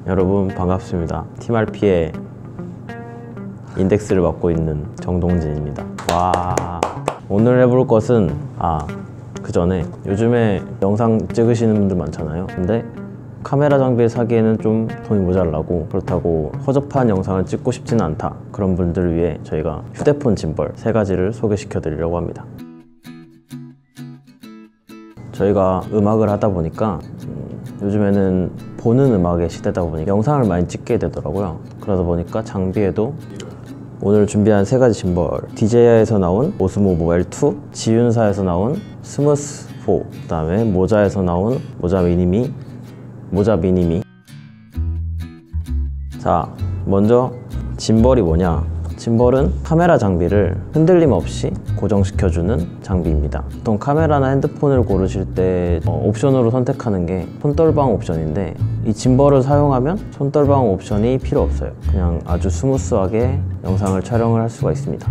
여러분 반갑습니다. 팀RP의 인덱스를 맡고 있는 정동진입니다. 와, 오늘 해볼 것은 그 전에 요즘에 영상 찍으시는 분들 많잖아요. 근데 카메라 장비를 사기에는 좀 돈이 모자라고, 그렇다고 허접한 영상을 찍고 싶지는 않다, 그런 분들을 위해 저희가 휴대폰 짐벌 3가지를 소개시켜 드리려고 합니다. 저희가 음악을 하다 보니까 요즘에는 보는 음악의 시대다 보니까 영상을 많이 찍게 되더라고요. 그러다 보니까 장비에도 오늘 준비한 3가지 짐벌, DJI에서 나온 오스모 모바일 2, 지윤사에서 나온 스무스 4, 그 다음에 모자에서 나온 모자 미니미. 자, 먼저 짐벌이 뭐냐? 짐벌은 카메라 장비를 흔들림 없이 고정시켜주는 장비입니다. 보통 카메라나 핸드폰을 고르실 때 옵션으로 선택하는 게 손떨방 옵션인데, 이 짐벌을 사용하면 손떨방 옵션이 필요 없어요. 그냥 아주 스무스하게 영상을 촬영을 할 수가 있습니다.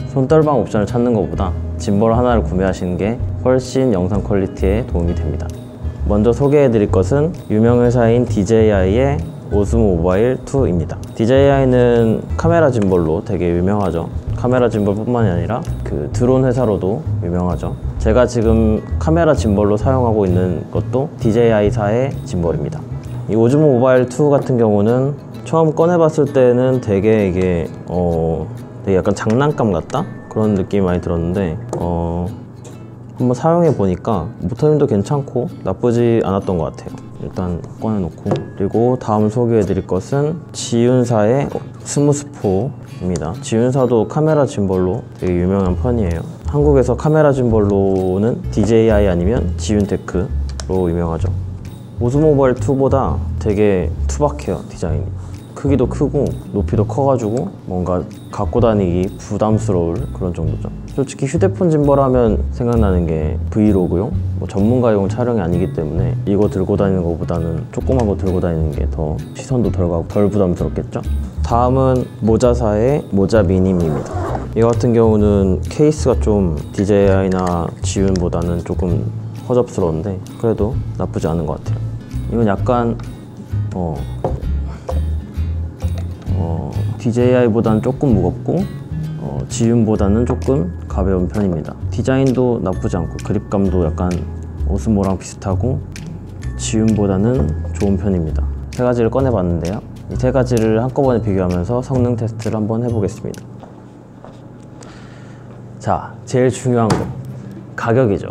손떨방 옵션을 찾는 것보다 짐벌 하나를 구매하시는 게 훨씬 영상 퀄리티에 도움이 됩니다. 먼저 소개해 드릴 것은 유명 회사인 DJI의 오스모 모바일 2입니다. DJI는 카메라 짐벌로 되게 유명하죠. 카메라 짐벌 뿐만이 아니라 그 드론 회사로도 유명하죠. 제가 지금 카메라 짐벌로 사용하고 있는 것도 DJI사의 짐벌입니다. 이 오스모 모바일 2 같은 경우는 처음 꺼내봤을 때는 되게 이게 되게 약간 장난감 같다? 그런 느낌이 많이 들었는데 한번 사용해 보니까 모터힘도 괜찮고 나쁘지 않았던 것 같아요. 일단 꺼내놓고, 그리고 다음 소개해 드릴 것은 지윤사의 스무스4입니다. 지윤사도 카메라 짐벌로 되게 유명한 편이에요. 한국에서 카메라 짐벌로는 DJI 아니면 지윤테크로 유명하죠. 오스모 모바일 2보다 되게 투박해요, 디자인이. 크기도 크고 높이도 커가지고 뭔가 갖고 다니기 부담스러울 그런 정도죠. 솔직히 휴대폰 짐벌 하면 생각나는 게 브이로그용, 전문가용 촬영이 아니기 때문에 이거 들고 다니는 것보다는 조그만 거 들고 다니는 게 더 시선도 덜 가고 덜 부담스럽겠죠? 다음은 모자사의 모자 미니미입니다. 이거 같은 경우는 케이스가 좀 DJI나 지윤보다는 조금 허접스러운데 그래도 나쁘지 않은 것 같아요. 이건 약간 DJI보다는 조금 무겁고 지윤보다는 조금 가벼운 편입니다. 디자인도 나쁘지 않고 그립감도 약간 오스모랑 비슷하고 지윤보다는 좋은 편입니다. 3가지를 꺼내봤는데요, 이 3가지를 한꺼번에 비교하면서 성능 테스트를 한번 해보겠습니다. 자, 제일 중요한 거, 가격이죠.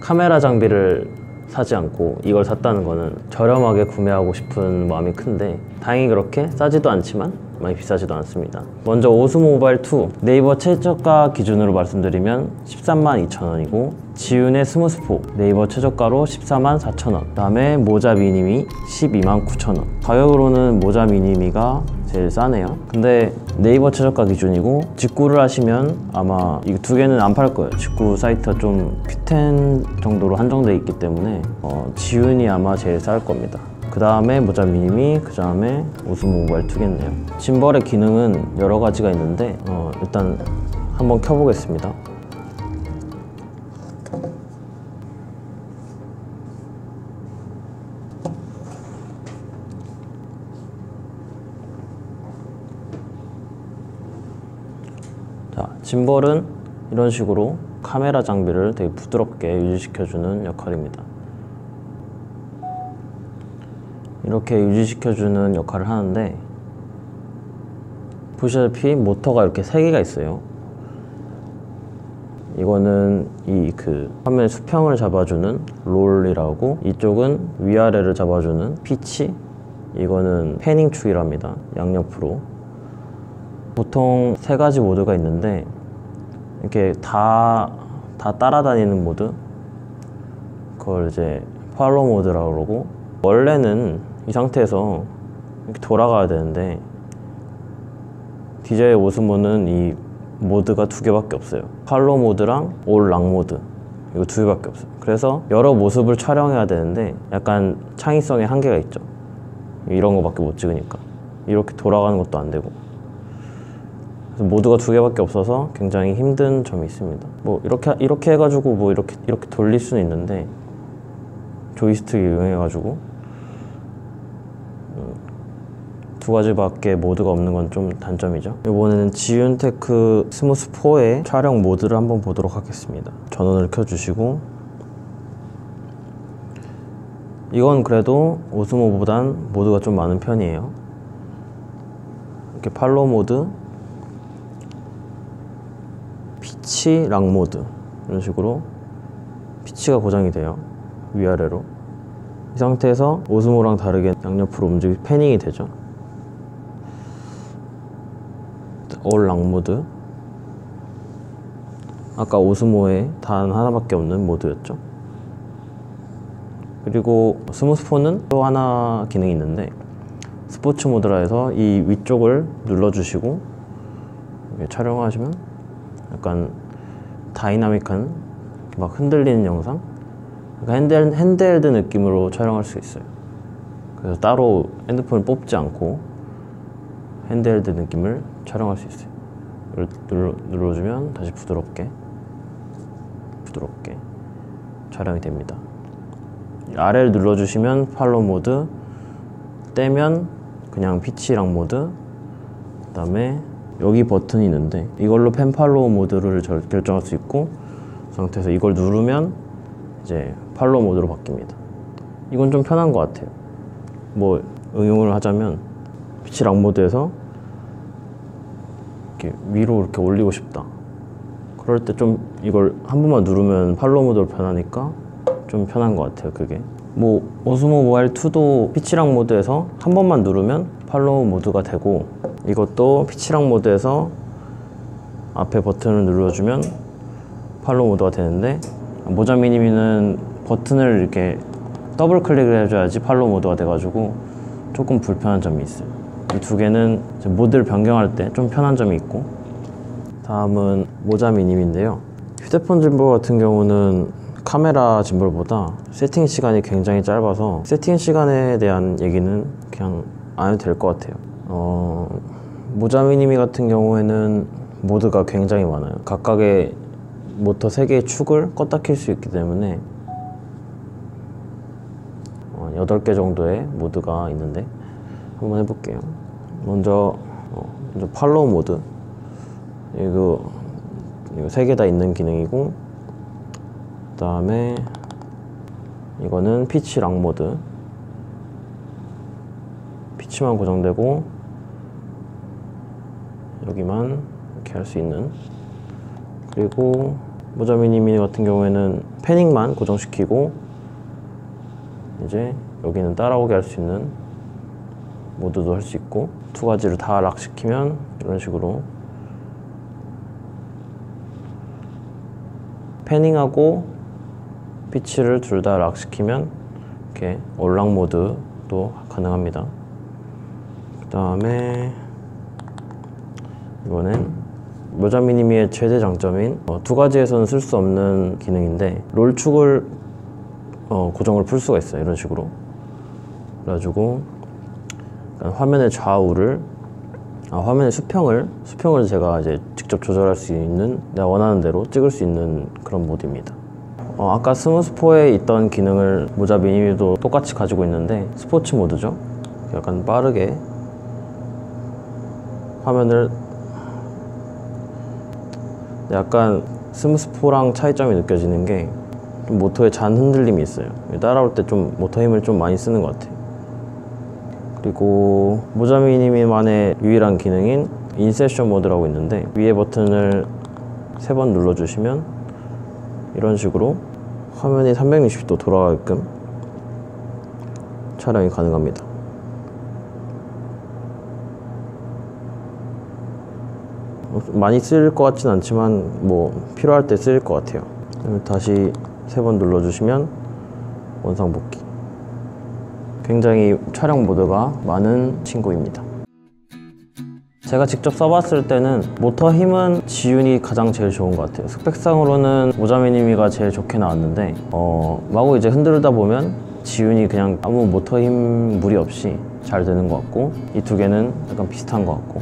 카메라 장비를 사지 않고 이걸 샀다는 거는 저렴하게 구매하고 싶은 마음이 큰데, 다행히 그렇게 싸지도 않지만 많이 비싸지도 않습니다. 먼저 오스모 모바일 2, 네이버 최저가 기준으로 말씀드리면 132,000원이고 지윤의 스무스4 네이버 최저가로 144,000원, 그 다음에 모자 미니미 129,000원. 가격으로는 모자 미니미가 제일 싸네요. 근데 네이버 최저가 기준이고 직구를 하시면 아마 이 2개는 안 팔 거예요. 직구 사이트가 좀 P10 정도로 한정되어 있기 때문에 지윤이 아마 제일 쌀 겁니다. 그 다음에 모자 미니미, 그 다음에 오스모 모바일 2겠네요. 짐벌의 기능은 여러 가지가 있는데 일단 한번 켜보겠습니다. 자, 짐벌은 이런 식으로 카메라 장비를 되게 부드럽게 유지시켜주는 역할입니다. 이렇게 유지시켜주는 역할을 하는데, 보시다시피 모터가 이렇게 3개가 있어요. 이거는 화면 수평을 잡아주는 롤이라고, 이쪽은 위아래를 잡아주는 피치, 이거는 패닝 축이랍니다. 양옆으로. 보통 3가지 모드가 있는데 이렇게 다 따라다니는 모드, 그걸 이제 팔로우 모드라고 그러고, 원래는 이 상태에서 이렇게 돌아가야 되는데 DJI 오스모는 이 모드가 2개밖에 없어요. 팔로우 모드랑 올 락 모드, 이거 2개밖에 없어요. 그래서 여러 모습을 촬영해야 되는데 약간 창의성에 한계가 있죠. 이런 거밖에 못 찍으니까 이렇게 돌아가는 것도 안 되고, 그래서 모드가 2개밖에 없어서 굉장히 힘든 점이 있습니다. 이렇게 해가지고 이렇게 돌릴 수는 있는데 조이스틱이 유용해가지고 두 가지밖에 모드가 없는 건 좀 단점이죠. 이번에는 지윤테크 스무스 4의 촬영 모드를 한번 보도록 하겠습니다. 전원을 켜주시고, 이건 그래도 오스모보단 모드가 좀 많은 편이에요. 이렇게 팔로우 모드, 피치 락 모드, 이런 식으로 피치가 고정이 돼요. 위아래로. 이 상태에서 오스모랑 다르게 양옆으로 움직이 패닝이 되죠. 올 락 모드, 아까 오스모에 단 하나밖에 없는 모드였죠. 그리고 스무스4는 또 하나 기능이 있는데, 스포츠 모드라 해서 이 위쪽을 눌러주시고 촬영하시면 약간 다이나믹한 막 흔들리는 영상, 그러니까 핸드헬드 느낌으로 촬영할 수 있어요. 그래서 따로 핸드폰을 뽑지 않고 핸드헬드 느낌을 촬영할 수 있어요. 이걸 눌러주면 다시 부드럽게 촬영이 됩니다. 아래를 눌러주시면 팔로우 모드, 떼면 그냥 피치랑 모드, 그 다음에 여기 버튼이 있는데 이걸로 펜 팔로우 모드를 결정할 수 있고, 그 상태에서 이걸 누르면 이제 팔로우 모드로 바뀝니다. 이건 좀 편한 것 같아요. 뭐 응용을 하자면 피치랑 모드에서 이렇게 위로 이렇게 올리고 싶다, 그럴 때 좀 이걸 한 번만 누르면 팔로우 모드로 변하니까 좀 편한 것 같아요. 그게 뭐 오스모 모바일 2도 피치랑 모드에서 한 번만 누르면 팔로우 모드가 되고, 이것도 피치랑 모드에서 앞에 버튼을 눌러주면 팔로우 모드가 되는데, 모자 미니미는 버튼을 이렇게 더블 클릭을 해줘야지 팔로우 모드가 돼가지고 조금 불편한 점이 있어요. 이 두 개는 모드를 변경할 때 좀 편한 점이 있고, 다음은 모자 미니미인데요. 휴대폰 짐볼 같은 경우는 카메라 짐볼보다 세팅 시간이 굉장히 짧아서 세팅 시간에 대한 얘기는 그냥 안 해도 될 것 같아요. 모자 미니미 같은 경우에는 모드가 굉장히 많아요. 각각의 모터 3개의 축을 껐다 킬 수 있기 때문에 8개 정도의 모드가 있는데 한번 해볼게요. 먼저 팔로우 모드, 이거 3개 다 있는 기능이고, 그 다음에 이거는 피치 락 모드, 피치만 고정되고 여기만 이렇게 할 수 있는, 그리고 모자 미니미 같은 경우에는 패닝만 고정시키고 이제 여기는 따라오게 할 수 있는 모드도 할 수 있고, 두 가지를 다 락시키면 이런 식으로 패닝하고 피치를 둘 다 락시키면 이렇게 올락 모드도 가능합니다. 그 다음에 이거는 모자 미니미의 최대 장점인 두 가지에서는 쓸 수 없는 기능인데, 롤축을 고정을 풀 수가 있어요. 이런 식으로. 그래가지고 화면의 좌우를, 화면의 수평을 제가 이제 직접 조절할 수 있는, 내가 원하는 대로 찍을 수 있는 그런 모드입니다. 아까 스무스4에 있던 기능을 모자 미니미도 똑같이 가지고 있는데 스포츠 모드죠. 약간 빠르게 화면을, 약간 스무스4랑 차이점이 느껴지는 게 좀 모터에 잔 흔들림이 있어요. 따라올 때 좀 모터 힘을 좀 많이 쓰는 것 같아요. 그리고 모자 미니미만의 유일한 기능인 인셉션 모드라고 있는데, 위에 버튼을 3번 눌러주시면 이런 식으로 화면이 360도 돌아가게끔 촬영이 가능합니다. 많이 쓸 것 같진 않지만 뭐 필요할 때 쓸 것 같아요. 다시 3번 눌러주시면 원상복귀. 굉장히 촬영 모드가 많은 친구입니다. 제가 직접 써봤을 때는 모터 힘은 지윤이 가장 제일 좋은 것 같아요. 스펙상으로는 모자 미니미가 제일 좋게 나왔는데 마구 이제 흔들다 보면 지윤이 그냥 아무 모터 힘 무리 없이 잘 되는 것 같고, 이 두 개는 약간 비슷한 것 같고,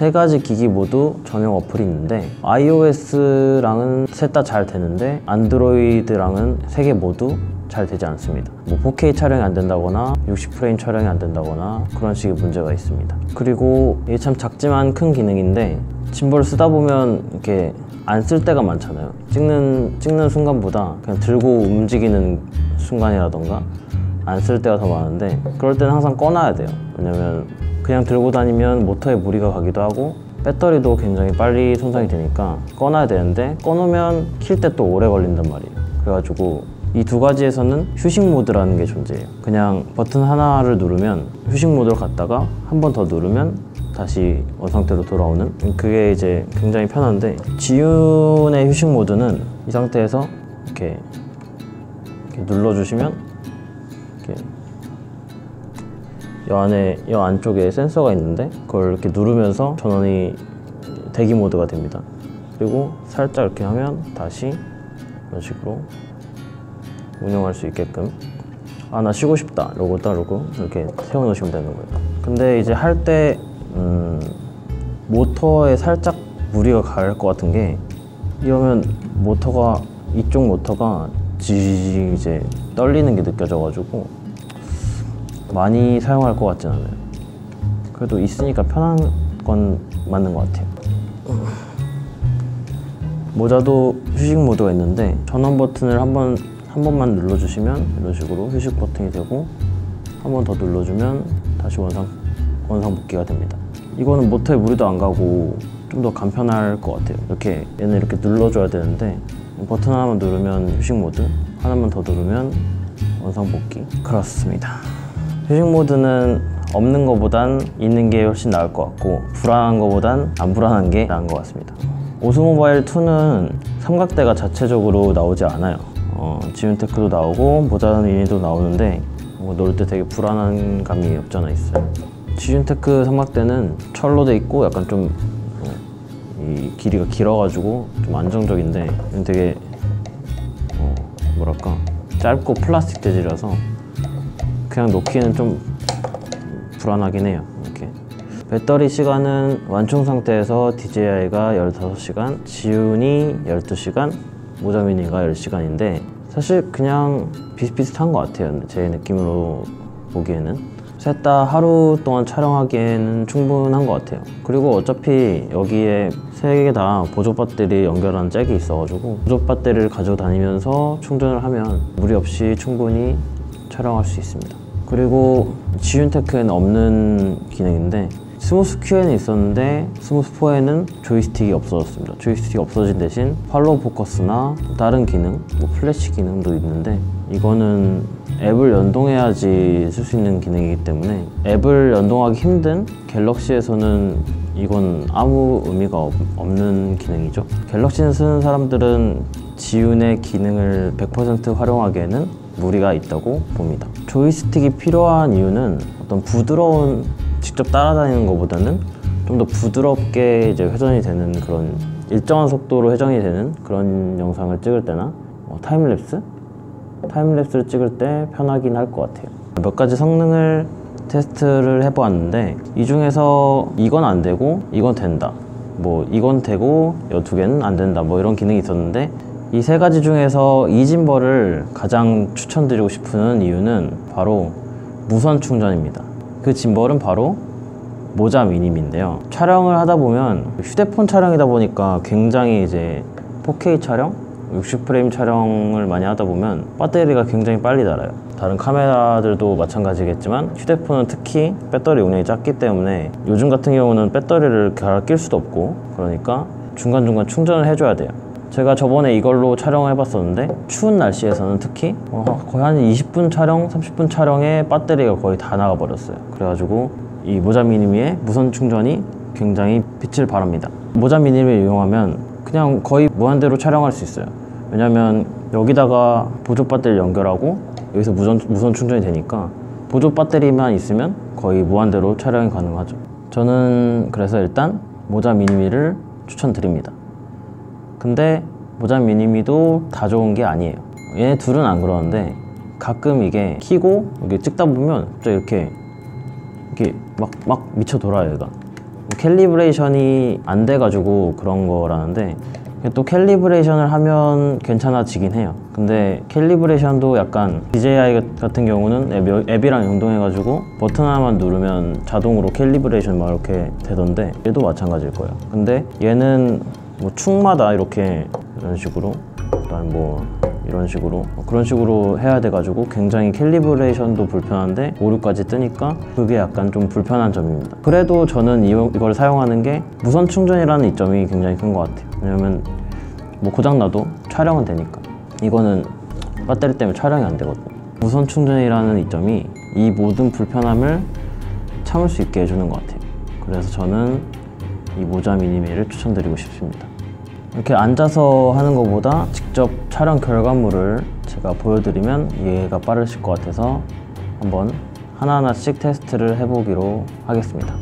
3가지 기기 모두 전용 어플이 있는데 iOS랑은 셋 다 잘 되는데 안드로이드랑은 3개 모두 잘 되지 않습니다. 뭐 4K 촬영이 안 된다거나 60프레임 촬영이 안 된다거나 그런 식의 문제가 있습니다. 그리고 이게 참 작지만 큰 기능인데 짐벌을 쓰다 보면 이렇게 안 쓸 때가 많잖아요. 찍는 순간보다 그냥 들고 움직이는 순간이라던가 안 쓸 때가 더 많은데, 그럴 때는 항상 꺼놔야 돼요. 왜냐면 그냥 들고 다니면 모터에 무리가 가기도 하고 배터리도 굉장히 빨리 손상이 되니까 꺼놔야 되는데, 꺼놓으면 킬 때 또 오래 걸린단 말이에요. 그래가지고 이 두 가지에서는 휴식 모드라는 게 존재해요. 그냥 버튼 하나를 누르면 휴식 모드로 갔다가 한 번 더 누르면 다시 원상태로 돌아오는, 그게 이제 굉장히 편한데, 지윤의 휴식 모드는 이 상태에서 이렇게 눌러주시면 이렇게 이 안쪽에 센서가 있는데 그걸 이렇게 누르면서 전원이 대기 모드가 됩니다. 그리고 살짝 이렇게 하면 다시 이런 식으로 운영할 수 있게끔, 아 나 쉬고 싶다 이러고 따르고 이렇게 세워놓으시면 되는 거예요. 근데 이제 할 때 모터에 살짝 무리가 갈 것 같은 게, 이러면 이쪽 모터가 지지직 이제 떨리는 게 느껴져가지고 많이 사용할 것 같진 않아요. 그래도 있으니까 편한 건 맞는 것 같아요. 모자도 휴식 모드가 있는데, 전원 버튼을 한 번만 눌러주시면 이런 식으로 휴식 버튼이 되고, 한 번 더 눌러주면 다시 원상 복귀가 됩니다. 이거는 모터에 무리도 안 가고 좀 더 간편할 것 같아요. 얘는 이렇게 눌러줘야 되는데, 버튼 하나만 누르면 휴식 모드, 하나만 더 누르면 원상 복귀. 그렇습니다. 휴식 모드는 없는 것보단 있는 게 훨씬 나을 것 같고, 불안한 것보단 안 불안한 게 나은 것 같습니다. 오스모바일2는 삼각대가 자체적으로 나오지 않아요. 지윤테크도 나오고 모자 미니도 나오는데 놓을 때 되게 불안한 감이 없지 않아 있어요. 지윤테크 삼각대는 철로 돼 있고 약간 좀 이 길이가 길어가지고 좀 안정적인데, 이건 되게 뭐랄까 짧고 플라스틱 재질이라서 그냥 놓기에는 좀 불안하긴 해요. 이렇게 배터리 시간은 완충 상태에서 DJI가 15시간, 지윤이 12시간, 모자 미니가 10시간인데 사실 그냥 비슷비슷한 것 같아요. 제 느낌으로 보기에는 셋 다 하루 동안 촬영하기에는 충분한 것 같아요. 그리고 어차피 여기에 세 개 다 보조 배터리 연결한 잭이 있어가지고 보조 배터리를 가지고 다니면서 충전을 하면 무리 없이 충분히 촬영할 수 있습니다. 그리고 지윤테크에는 없는 기능인데, 스무스 Q에는 있었는데 스무스 4에는 조이스틱이 없어졌습니다. 조이스틱이 없어진 대신 팔로우 포커스나 다른 기능, 뭐 플래시 기능도 있는데, 이거는 앱을 연동해야지 쓸 수 있는 기능이기 때문에 앱을 연동하기 힘든 갤럭시에서는 이건 아무 의미가 없는 기능이죠. 갤럭시는 쓰는 사람들은 지윤의 기능을 100% 활용하기에는 무리가 있다고 봅니다. 조이스틱이 필요한 이유는 어떤 부드러운, 직접 따라다니는 것보다는 좀 더 부드럽게 이제 회전이 되는, 그런 일정한 속도로 회전이 되는 그런 영상을 찍을 때나 타임랩스를 찍을 때 편하긴 할 것 같아요. 몇 가지 성능을 테스트를 해보았는데, 이 중에서 이건 안 되고 이건 된다, 뭐 이건 되고 이 두 개는 안 된다, 뭐 이런 기능이 있었는데, 이 세 가지 중에서 이 짐벌을 가장 추천드리고 싶은 이유는 바로 무선 충전입니다. 그 짐벌은 바로 모자 미니미인데요. 촬영을 하다 보면 휴대폰 촬영이다 보니까 굉장히 이제 4K 촬영, 60프레임 촬영을 많이 하다 보면 배터리가 굉장히 빨리 닳아요. 다른 카메라들도 마찬가지겠지만 휴대폰은 특히 배터리 용량이 작기 때문에 요즘 같은 경우는 배터리를 갈아 낄 수도 없고, 그러니까 중간중간 충전을 해줘야 돼요. 제가 저번에 이걸로 촬영을 해봤었는데, 추운 날씨에서는 특히 거의 한 20분 촬영, 30분 촬영에 배터리가 거의 다 나가버렸어요. 그래가지고 이 모자 미니미의 무선 충전이 굉장히 빛을 발합니다. 모자 미니미를 이용하면 그냥 거의 무한대로 촬영할 수 있어요. 왜냐면 여기다가 보조 배터리를 연결하고 여기서 무선 충전이 되니까 보조 배터리만 있으면 거의 무한대로 촬영이 가능하죠. 저는 그래서 일단 모자 미니미를 추천드립니다. 근데 모자 미니미도 다 좋은 게 아니에요. 얘네 둘은 안 그러는데, 가끔 이게 키고 이렇게 찍다 보면 이렇게 막 미쳐 돌아요. 얘가 캘리브레이션이 안 돼가지고 그런 거라는데, 또 캘리브레이션을 하면 괜찮아지긴 해요. 근데 캘리브레이션도 약간 DJI 같은 경우는 앱이랑 연동해가지고 버튼 하나만 누르면 자동으로 캘리브레이션 막 이렇게 되던데 얘도 마찬가지일 거예요. 근데 얘는 뭐 축마다 이렇게 이런 식으로 뭐 이런 식으로 그런 식으로 해야 돼가지고 굉장히 캘리브레이션도 불편한데 오류까지 뜨니까 그게 약간 좀 불편한 점입니다. 그래도 저는 이걸 사용하는 게 무선 충전이라는 이점이 굉장히 큰 것 같아요. 왜냐면 뭐 고장나도 촬영은 되니까. 이거는 배터리 때문에 촬영이 안 되거든요. 무선 충전이라는 이점이 이 모든 불편함을 참을 수 있게 해주는 것 같아요. 그래서 저는 이 모자 미니메이를 추천드리고 싶습니다. 이렇게 앉아서 하는 것보다 직접 촬영 결과물을 제가 보여드리면 이해가 빠르실 것 같아서 한번 하나하나씩 테스트를 해보기로 하겠습니다.